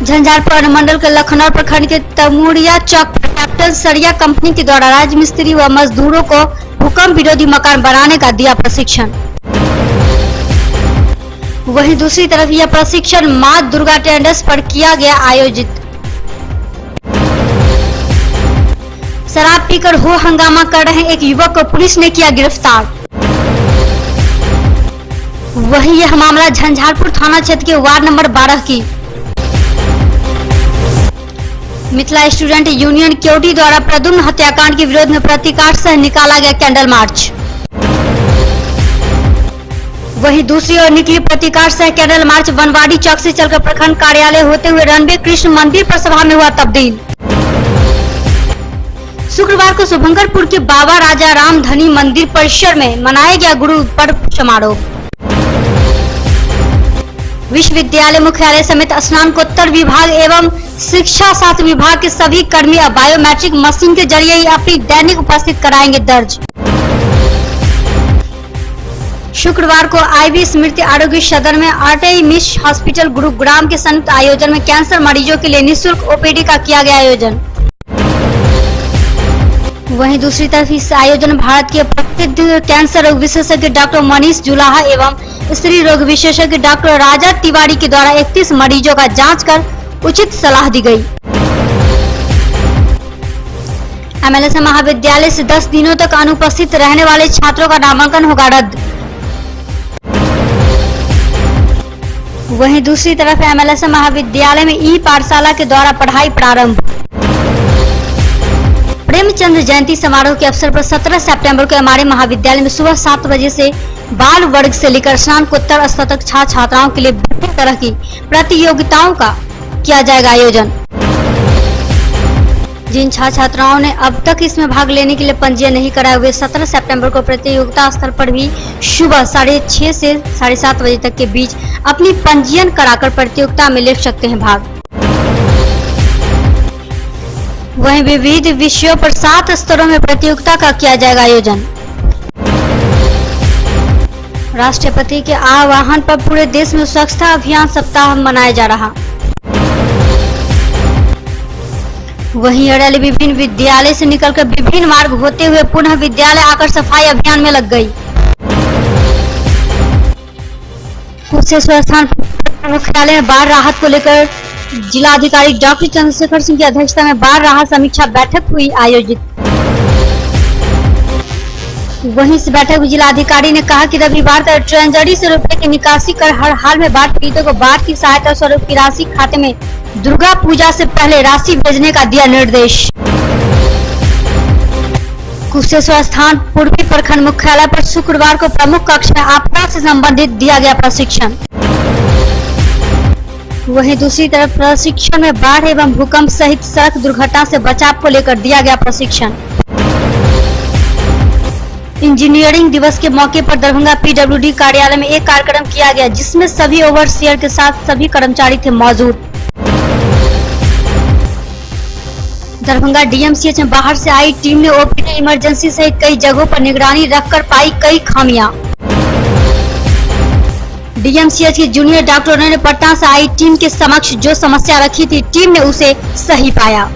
झंझारपुर अनुमंडल के लखनऊ प्रखंड के तमुड़िया चौक पर कैपिटल सरिया कंपनी के द्वारा राजमिस्त्री व मजदूरों को भूकंप विरोधी मकान बनाने का दिया प्रशिक्षण। वहीं दूसरी तरफ यह प्रशिक्षण मां दुर्गा ट्रेडर्स पर किया गया आयोजित। शराब पीकर हो हंगामा कर रहे एक युवक को पुलिस ने किया गिरफ्तार। वहीं यह मामला झंझारपुर थाना क्षेत्र के वार्ड नंबर 12 की मिथिला स्टूडेंट यूनियन केवटी द्वारा प्रद्युम्न हत्याकांड के विरोध में प्रतिकार सह निकाला गया कैंडल मार्च। वहीं दूसरी ओर निकली प्रतिकार सह कैंडल मार्च बनवाड़ी चौक से चलकर प्रखंड कार्यालय होते हुए रणबीर कृष्ण मंदिर पर सभा में हुआ तब्दील। शुक्रवार को शुभंकरपुर के बाबा राजा राम धनी मंदिर परिसर में मनाया गया गुरु पर्व समारोह। विश्वविद्यालय मुख्यालय समेत स्नातकोत्तर विभाग एवं शिक्षा शास्त्र विभाग के सभी कर्मी अब बायोमेट्रिक मशीन के जरिए ही अपनी दैनिक उपस्थिति कराएंगे दर्ज। शुक्रवार को आईवी स्मृति आरोग्य सदन में आर्टेमिस हॉस्पिटल गुरुग्राम के संयुक्त आयोजन में कैंसर मरीजों के लिए निःशुल्क ओपीडी का किया गया आयोजन। वहीं दूसरी तरफ इस आयोजन में भारत के प्रसिद्ध कैंसर रोग विशेषज्ञ डॉक्टर मनीष जुलाहा एवं स्त्री रोग विशेषज्ञ डॉक्टर राजा तिवारी के द्वारा 31 मरीजों का जांच कर उचित सलाह दी गई। एमएलएसएम महाविद्यालय से 10 दिनों तक अनुपस्थित रहने वाले छात्रों का नामांकन होगा रद्द। वहीं दूसरी तरफ एमएलएसएम महाविद्यालय में ई पाठशाला के द्वारा पढ़ाई प्रारंभ। प्रेमचंद जयंती समारोह के अवसर पर 17 सितंबर को हमारे महाविद्यालय में सुबह 7 बजे से बाल वर्ग से लेकर स्नातकोत्तर स्तर तक छात्र छात्राओं के लिए विभिन्न तरह की प्रतियोगिताओं का किया जाएगा आयोजन। जिन छात्र छात्राओं ने अब तक इसमें भाग लेने के लिए पंजीयन नहीं कराया हुए 17 सितंबर को प्रतियोगिता स्थल पर भी सुबह 6:30 से 7:30 बजे तक के बीच अपनी पंजीयन कराकर प्रतियोगिता में ले सकते हैं भाग। वहीं विविध विषयों पर 7 स्तरों में प्रतियोगिता का किया जाएगा आयोजन। राष्ट्रपति के आह्वान पर पूरे देश में स्वच्छता अभियान सप्ताह मनाया जा रहा। वहीं अड़ाली विभिन्न विद्यालय से निकलकर विभिन्न मार्ग होते हुए पुनः विद्यालय आकर सफाई अभियान में लग गई। कुशेश्वर स्थान मुख्यालय में बाढ़ राहत को लेकर जिलाधिकारी डॉक्टर चंद्रशेखर सिंह की अध्यक्षता में बाढ़ राहत समीक्षा बैठक हुई आयोजित। वहीं इस बैठक में जिलाधिकारी ने कहा कि रविवार तक ट्रेजरी से रुपए की निकासी कर हर हाल में बाढ़ पीड़ितों को बाढ़ की सहायता स्वरूप की राशि खाते में दुर्गा पूजा से पहले राशि भेजने का दिया निर्देश। कुशेश्वर स्थान पूर्वी प्रखंड मुख्यालय पर शुक्रवार को प्रमुख कक्ष में आपदा से संबंधित दिया गया प्रशिक्षण। वहीं दूसरी तरफ प्रशिक्षण में बाढ़ एवं भूकंप सहित सड़क दुर्घटना से बचाव को लेकर दिया गया प्रशिक्षण। इंजीनियरिंग दिवस के मौके पर दरभंगा पीडब्ल्यूडी कार्यालय में एक कार्यक्रम किया गया जिसमें सभी ओवरसियर के साथ सभी कर्मचारी थे मौजूद। दरभंगा डीएमसीएच में बाहर से आई टीम ने ओपीडी इमरजेंसी सहित कई जगहों पर निगरानी रखकर पाई कई खामियां। डीएमसीएच के जूनियर डॉक्टरों ने पटना से आई टीम के समक्ष जो समस्या रखी थी टीम ने उसे सही पाया।